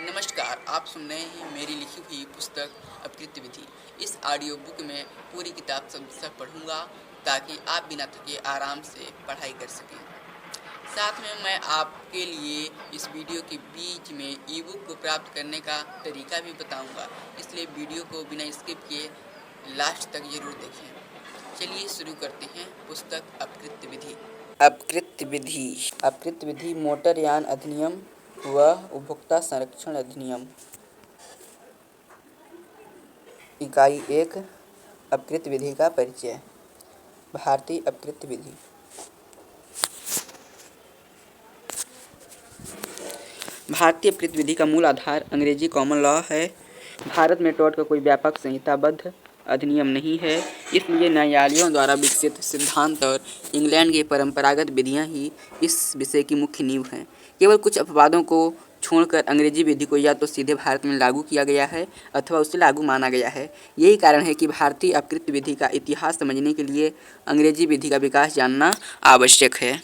नमस्कार, आप सुन रहे हैं मेरी लिखी हुई पुस्तक अपकृत्य विधि। इस ऑडियो बुक में पूरी किताब सब पढ़ूंगा ताकि आप बिना थके आराम से पढ़ाई कर सकें। साथ में मैं आपके लिए इस वीडियो के बीच में ई बुक को प्राप्त करने का तरीका भी बताऊंगा, इसलिए वीडियो को बिना स्किप किए लास्ट तक ज़रूर देखें। चलिए शुरू करते हैं पुस्तक अपकृत्य विधि। अपकृत्य विधि। अपकृत्य विधि मोटर यान अधिनियम व उपभोक्ता संरक्षण अधिनियम। इकाई 1 अपकृत्य विधि का परिचय। भारतीय अपकृत्य विधि। भारतीय अपकृत्य विधि का मूल आधार अंग्रेजी कॉमन लॉ है। भारत में टॉर्ट का कोई व्यापक संहिताबद्ध अधिनियम नहीं है, इसलिए न्यायालयों द्वारा विकसित सिद्धांत और इंग्लैंड की परंपरागत विधियां ही इस विषय की मुख्य नींव हैं। केवल कुछ अपवादों को छोड़कर अंग्रेजी विधि को या तो सीधे भारत में लागू किया गया है अथवा उसे लागू माना गया है। यही कारण है कि भारतीय अपकृत्य विधि का इतिहास समझने के लिए अंग्रेजी विधि का विकास जानना आवश्यक है।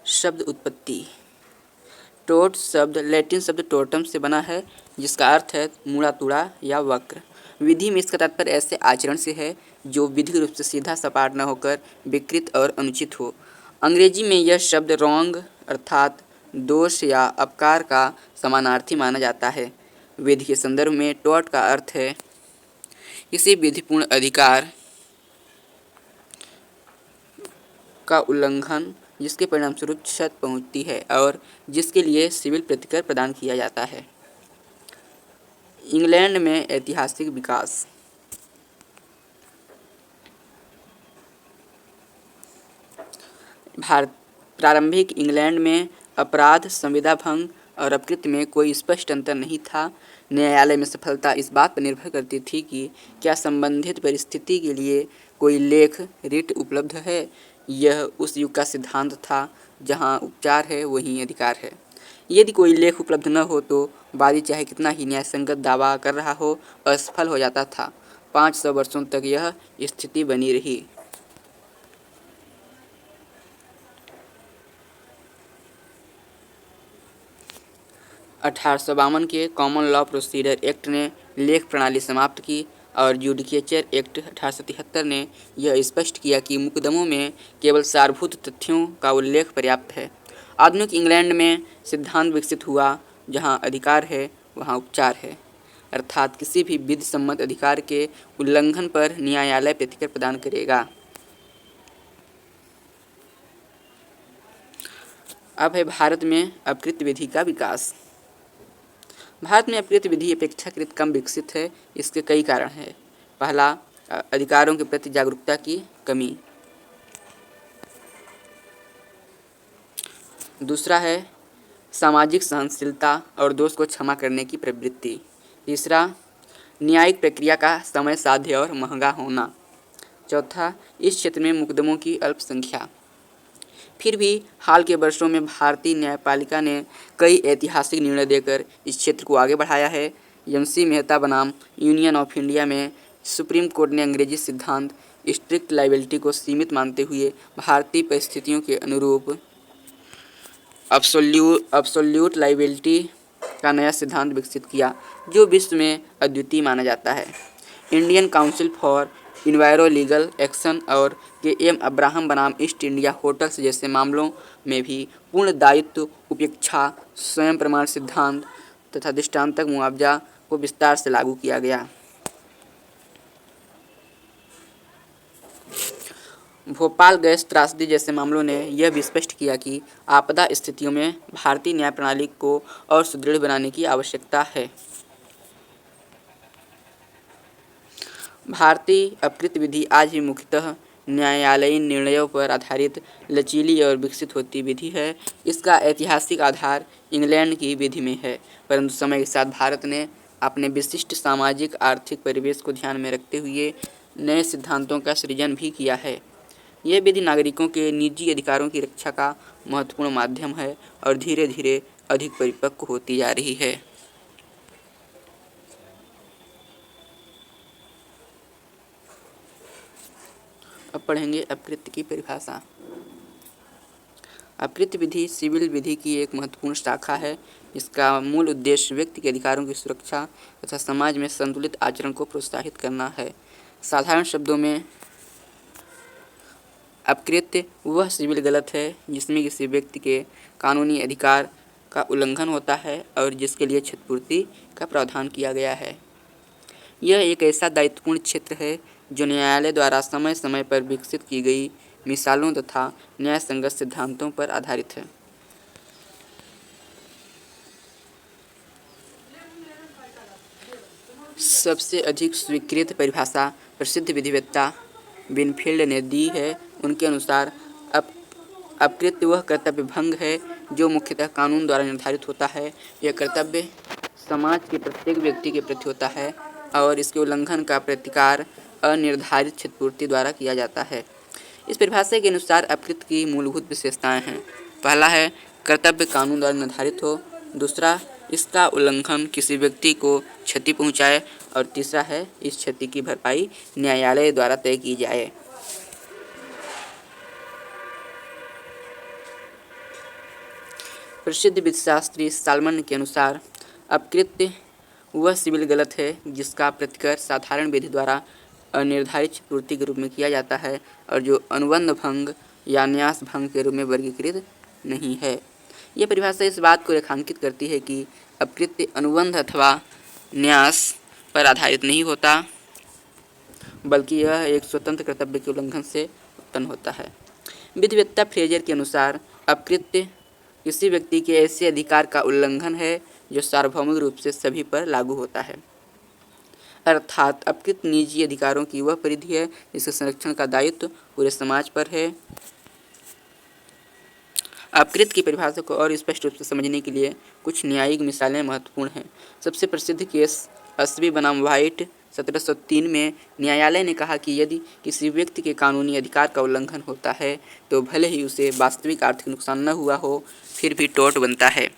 शब्द उत्पत्ति। टोर्ट शब्द लैटिन शब्द टोर्टम से बना है, जिसका अर्थ है मुड़ा तुड़ा या वक्र। विधि में इसका तात्पर्य ऐसे आचरण से है जो विधिक रूप से सीधा सपाट न होकर विकृत और अनुचित हो। अंग्रेजी में यह शब्द रॉन्ग अर्थात दोष या अपकार का समानार्थी माना जाता है। विधि के संदर्भ में टोर्ट का अर्थ है किसी विधिपूर्ण अधिकार का उल्लंघन जिसके परिणामस्वरूप क्षति पहुंचती है और जिसके लिए सिविल प्रतिकर प्रदान किया जाता है। इंग्लैंड में ऐतिहासिक विकास। प्रारंभिक इंग्लैंड में अपराध, संविदा भंग और अपकृत्य में कोई स्पष्ट अंतर नहीं था। न्यायालय में सफलता इस बात पर निर्भर करती थी कि क्या संबंधित परिस्थिति के लिए कोई लेख रिट उपलब्ध है। यह उस युग का सिद्धांत था जहां उपचार है वहीं अधिकार है। यदि कोई लेख उपलब्ध न हो तो वादी चाहे कितना ही न्यायसंगत दावा कर रहा हो, असफल हो जाता था। 500 वर्षों तक यह स्थिति बनी रही। अठारह के कॉमन लॉ प्रोसीजर एक्ट ने लेख प्रणाली समाप्त की और जुडिकेचर एक्ट 1873 ने यह स्पष्ट किया कि मुकदमों में केवल सारभूत तथ्यों का उल्लेख पर्याप्त है। आधुनिक इंग्लैंड में सिद्धांत विकसित हुआ जहां अधिकार है वहां उपचार है, अर्थात किसी भी विधि सम्मत अधिकार के उल्लंघन पर न्यायालय प्रतिकर प्रदान करेगा। अब है भारत में अपकृत्य विधि का विकास। भारत में अपकृत्य विधि अपेक्षाकृत कम विकसित है। इसके कई कारण हैं। पहला, अधिकारों के प्रति जागरूकता की कमी। दूसरा है सामाजिक सहनशीलता और दोष को क्षमा करने की प्रवृत्ति। तीसरा, न्यायिक प्रक्रिया का समय साध्य और महंगा होना। चौथा, इस क्षेत्र में मुकदमों की अल्प संख्या। फिर भी हाल के वर्षों में भारतीय न्यायपालिका ने कई ऐतिहासिक निर्णय देकर इस क्षेत्र को आगे बढ़ाया है। एम.सी. मेहता बनाम यूनियन ऑफ इंडिया में सुप्रीम कोर्ट ने अंग्रेजी सिद्धांत स्ट्रिक्ट लायबिलिटी को सीमित मानते हुए भारतीय परिस्थितियों के अनुरूप अब्सोल्यूट लायबिलिटी का नया सिद्धांत विकसित किया, जो विश्व में अद्वितीय माना जाता है। Indian council for इन्वायरो legal action और के.एम. अब्राहम बनाम ईस्ट इंडिया होटल्स जैसे मामलों में भी पूर्ण दायित्व उपेक्षा, स्वयं प्रमाण सिद्धांत तथा दृष्टांतक मुआवजा को विस्तार से लागू किया गया। भोपाल गैस त्रासदी जैसे मामलों ने यह भी स्पष्ट किया कि आपदा स्थितियों में भारतीय न्याय प्रणाली को और सुदृढ़ बनाने की आवश्यकता है। भारतीय अपकृत्य विधि आज भी मुख्यतः न्यायालयीन निर्णयों पर आधारित लचीली और विकसित होती विधि है। इसका ऐतिहासिक आधार इंग्लैंड की विधि में है, परंतु समय के साथ भारत ने अपने विशिष्ट सामाजिक आर्थिक परिवेश को ध्यान में रखते हुए नए सिद्धांतों का सृजन भी किया है। यह विधि नागरिकों के निजी अधिकारों की रक्षा का महत्वपूर्ण माध्यम है और धीरे धीरे अधिक परिपक्व होती जा रही है। अब पढ़ेंगे अपकृत्य की परिभाषा। अपकृत्य विधि सिविल विधि की एक महत्वपूर्ण शाखा है। इसका मूल उद्देश्य व्यक्ति के अधिकारों की सुरक्षा तथा समाज में संतुलित आचरण को प्रोत्साहित करना है। साधारण शब्दों में अपकृत्य वह सिविल गलत है जिसमें किसी व्यक्ति के कानूनी अधिकार का उल्लंघन होता है और जिसके लिए क्षतिपूर्ति का प्रावधान किया गया है। यह एक ऐसा दायित्वपूर्ण क्षेत्र है जो न्यायालय द्वारा समय समय पर विकसित की गई मिसालों तथा न्याय संगत सिद्धांतों पर आधारित है। सबसे अधिक स्वीकृत परिभाषा प्रसिद्ध विधिवेत्ता विनफील्ड ने दी है। उनके अनुसार अपकृत्य वह कर्तव्य भंग है जो मुख्यतः कानून द्वारा निर्धारित होता है। यह कर्तव्य समाज के प्रत्येक व्यक्ति के प्रति होता है और इसके उल्लंघन का प्रतिकार अनिर्धारित क्षतिपूर्ति द्वारा किया जाता है। इस परिभाषा के अनुसार अपकृत्य की मूलभूत विशेषताएं हैं। पहला है कर्तव्य कानून द्वारा निर्धारित हो, दूसरा इसका उल्लंघन किसी व्यक्ति को क्षति पहुंचाए और तीसरा है इस क्षति की भरपाई न्यायालय द्वारा तय की जाए। प्रसिद्ध विधिशास्त्री साल्मन के अनुसार अपकृत्य वह सिविल गलत है जिसका प्रतिकर साधारण विधि द्वारा अनिर्धारित क्षतिपूर्ति के रूप में किया जाता है और जो अनुबंध भंग या न्यास भंग के रूप में वर्गीकृत नहीं है। यह परिभाषा इस बात को रेखांकित करती है कि अपकृत्य अनुबंध अथवा न्यास पर आधारित नहीं होता, बल्कि यह एक स्वतंत्र कर्तव्य के उल्लंघन से उत्पन्न होता है। विधिवेत्ता फ्रेजर के अनुसार अपकृत्य किसी व्यक्ति के ऐसे अधिकार का उल्लंघन है जो सार्वभौमिक रूप से सभी पर लागू होता है, अर्थात अपकृत्य निजी अधिकारों की वह परिधि है जिसके संरक्षण का दायित्व पूरे समाज पर है। अपकृत्य की परिभाषा को और स्पष्ट रूप से समझने के लिए कुछ न्यायिक मिसालें महत्वपूर्ण हैं। सबसे प्रसिद्ध केस अस्वी बनाम वाइट 1703 में न्यायालय ने कहा कि यदि किसी व्यक्ति के कानूनी अधिकार का उल्लंघन होता है तो भले ही उसे वास्तविक आर्थिक नुकसान न हुआ हो, फिर भी टोर्ट बनता है।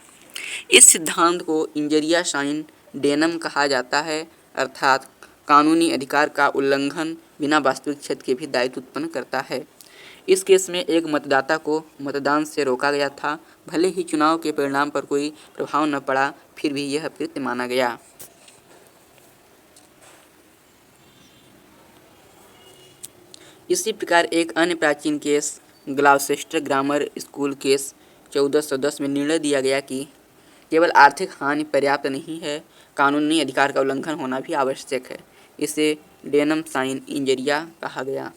इस सिद्धांत को इंजरिया साइन डेनम कहा जाता है, अर्थात कानूनी अधिकार का उल्लंघन बिना वास्तविक क्षति के भी दायित्व उत्पन्न करता है। इस केस में एक मतदाता को मतदान से रोका गया था। भले ही चुनाव के परिणाम पर कोई प्रभाव न पड़ा, फिर भी यह अपकृत्य माना गया। इसी प्रकार एक अन्य प्राचीन case Gloucester grammar school case 1410 में निर्णय दिया गया कि केवल आर्थिक हानि पर्याप्त नहीं है, कानूनी अधिकार का उल्लंघन होना भी आवश्यक है। इसे डेनम साइन इंजरिया कहा गया,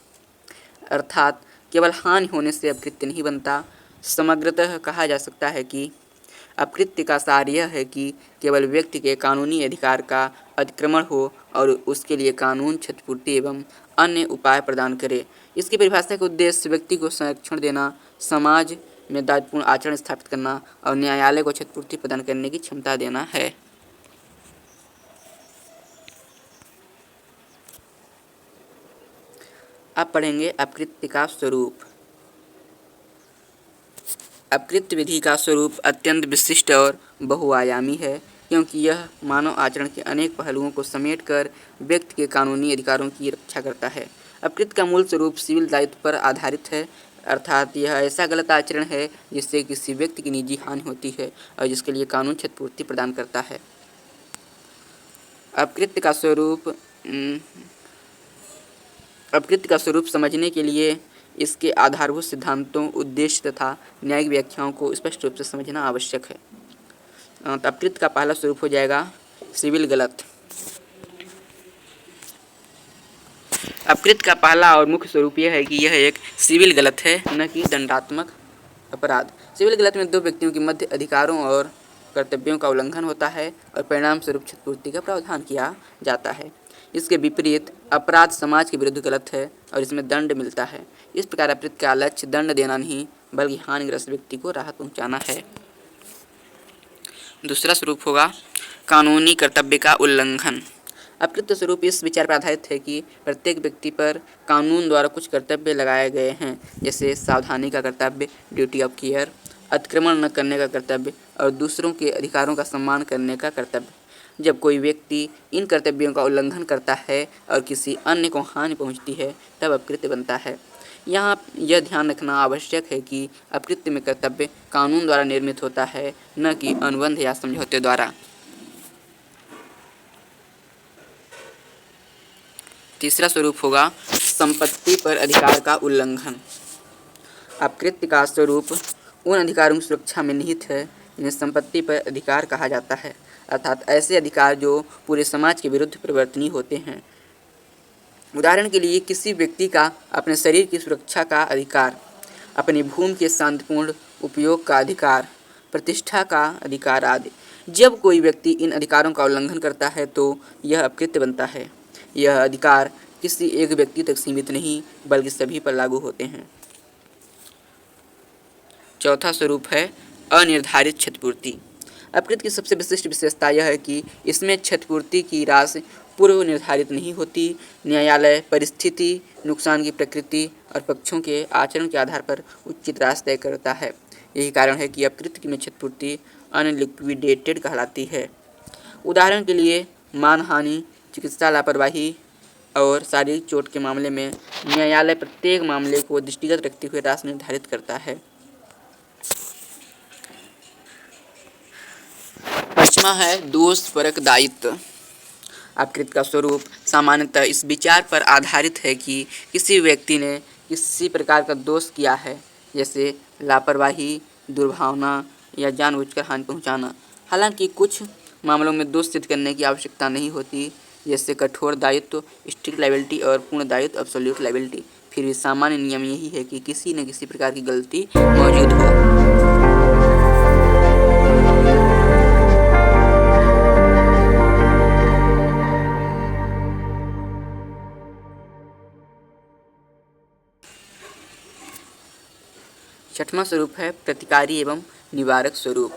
अर्थात केवल हानि होने से अपकृत्य नहीं बनता। समग्रतः कहा जा सकता है कि अपकृत्य का सार यह है कि केवल व्यक्ति के कानूनी अधिकार का अतिक्रमण हो और उसके लिए कानून क्षतिपूर्ति एवं अन्य उपाय प्रदान करे। इसकी परिभाषा का उद्देश्य व्यक्ति को संरक्षण देना, समाज में दायित्वपूर्ण आचरण स्थापित करना और न्यायालय को क्षतिपूर्ति प्रदान करने की क्षमता देना है। अब पढ़ेंगे अपकृत्य का स्वरूप। अपकृत्य विधि का स्वरूप अत्यंत विशिष्ट और बहुआयामी है क्योंकि यह मानव आचरण के अनेक पहलुओं को समेटकर व्यक्ति के कानूनी अधिकारों की रक्षा करता है। अपकृत्य का मूल स्वरूप सिविल दायित्व पर आधारित है, अर्थात यह ऐसा गलत आचरण है जिससे किसी व्यक्ति की निजी हानि होती है और जिसके लिए कानून क्षतिपूर्ति प्रदान करता है। अपकृत्य का स्वरूप समझने के लिए इसके आधारभूत सिद्धांतों, उद्देश्य तथा न्यायिक व्याख्याओं को स्पष्ट रूप से समझना आवश्यक है। अपकृत्य का पहला स्वरूप हो जाएगा सिविल गलत। अपकृत्य का पहला और मुख्य स्वरूप यह है कि यह एक सिविल गलत है, न कि दंडात्मक अपराध। सिविल गलत में दो व्यक्तियों के मध्य अधिकारों और कर्तव्यों का उल्लंघन होता है और परिणाम स्वरूप क्षतिपूर्ति का प्रावधान किया जाता है। इसके विपरीत अपराध समाज के विरुद्ध गलत है और इसमें दंड मिलता है। इस प्रकार अपकृत्य का लक्ष्य दंड देना नहीं बल्कि हानिग्रस्त व्यक्ति को राहत पहुंचाना है। दूसरा स्वरूप होगा कानूनी कर्तव्य का उल्लंघन। अपकृत्य स्वरूप इस विचार पर आधारित है कि प्रत्येक व्यक्ति पर कानून द्वारा कुछ कर्तव्य लगाए गए हैं, जैसे सावधानी का कर्तव्य, ड्यूटी ऑफ केयर, अतिक्रमण न करने का कर्तव्य और दूसरों के अधिकारों का सम्मान करने का कर्तव्य। जब कोई व्यक्ति इन कर्तव्यों का उल्लंघन करता है और किसी अन्य को हानि पहुंचती है, तब अपकृत्य बनता है। यहाँ यह ध्यान रखना आवश्यक है कि अकृत्य में कर्तव्य कानून द्वारा निर्मित होता है, न कि अनुबंध या समझौते द्वारा। तीसरा स्वरूप होगा संपत्ति पर अधिकार का उल्लंघन। अपकृत्य का स्वरूप उन अधिकारों की सुरक्षा में निहित है जिन्हें संपत्ति पर अधिकार कहा जाता है, अर्थात ऐसे अधिकार जो पूरे समाज के विरुद्ध परिवर्तनीय होते हैं। उदाहरण के लिए किसी व्यक्ति का अपने शरीर की सुरक्षा का अधिकार, अपनी भूमि के शांतिपूर्ण उपयोग का अधिकार, प्रतिष्ठा का अधिकार आदि। जब कोई व्यक्ति इन अधिकारों का उल्लंघन करता है तो यह अपकृत्य बनता है। यह अधिकार किसी एक व्यक्ति तक सीमित नहीं बल्कि सभी पर लागू होते हैं। चौथा स्वरूप है अनिर्धारित क्षतिपूर्ति। अपकृत्य की सबसे विशिष्ट विशेषता यह है कि इसमें क्षतिपूर्ति की राशि पूर्व निर्धारित नहीं होती। न्यायालय परिस्थिति, नुकसान की प्रकृति और पक्षों के आचरण के आधार पर उचित राशि तय करता है। यही कारण है कि अपकृत्य में क्षतिपूर्ति अनलिक्विडेटेड कहलाती है। उदाहरण के लिए मानहानि, चिकित्सा लापरवाही और शारीरिक चोट के मामले में न्यायालय प्रत्येक मामले को दृष्टिगत रखते हुए राशि निर्धारित करता है। पांचवा है दोषपरक दायित्व। अपकृत्य का स्वरूप सामान्यतः इस विचार पर आधारित है कि किसी व्यक्ति ने किसी प्रकार का दोष किया है, जैसे लापरवाही, दुर्भावना या जानबूझकर हानि पहुंचाना। हालांकि कुछ मामलों में दोष सिद्ध करने की आवश्यकता नहीं होती, जैसे कठोर दायित्व स्ट्रिक्ट लायबिलिटी और पूर्ण दायित्व एब्सोल्यूट लायबिलिटी। फिर भी सामान्य नियम यही है कि किसी न किसी प्रकार की गलती मौजूद हो। छठवां स्वरूप है प्रतिकारी एवं निवारक स्वरूप।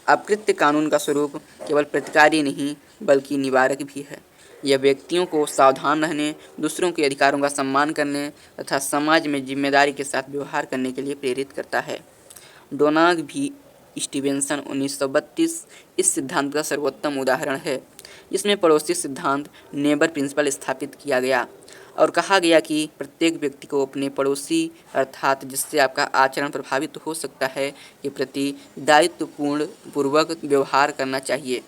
अपकृत्य कानून का स्वरूप केवल प्रतिकारी नहीं बल्कि निवारक भी है। यह व्यक्तियों को सावधान रहने, दूसरों के अधिकारों का सम्मान करने तथा समाज में जिम्मेदारी के साथ व्यवहार करने के लिए प्रेरित करता है। डोनाग भी स्टीवेंसन 1932 इस सिद्धांत का सर्वोत्तम उदाहरण है, जिसमें पड़ोसी सिद्धांत नेबर प्रिंसिपल स्थापित किया गया और कहा गया कि प्रत्येक व्यक्ति को अपने पड़ोसी अर्थात जिससे आपका आचरण प्रभावित हो सकता है के प्रति दायित्वपूर्ण पूर्वक व्यवहार करना चाहिए।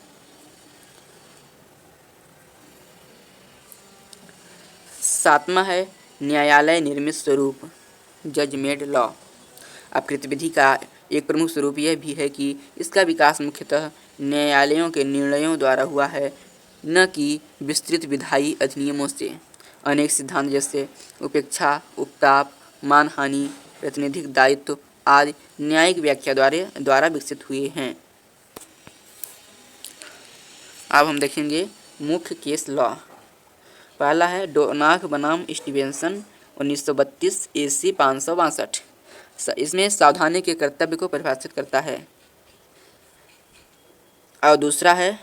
सातवां है न्यायालय निर्मित स्वरूप, जज मेड लॉ। अपकृत्य विधि का एक प्रमुख स्वरूप यह भी है कि इसका विकास मुख्यतः न्यायालयों के निर्णयों द्वारा हुआ है, न कि विस्तृत विधायी अधिनियमों से। अनेक सिद्धांत जैसे उपेक्षा, उपताप, मानहानि, प्रातिनिधिक दायित्व आदि न्यायिक व्याख्या द्वारा विकसित हुए हैं। अब हम देखेंगे मुख्य केस लॉ। पहला है डोनाग बनाम स्टीवेंसन 1932 AC 562। इसमें सावधानी के कर्तव्य को परिभाषित करता है। और दूसरा है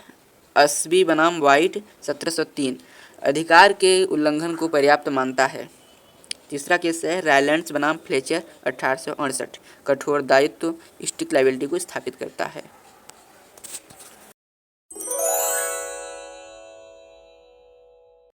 अस्बी बनाम वाइट 1703, अधिकार के उल्लंघन को पर्याप्त मानता है। तीसरा केस है रायलैंड्स बनाम फ्लेचर 1868, कठोर दायित्व स्ट्रिक्ट लायबिलिटी को स्थापित करता है।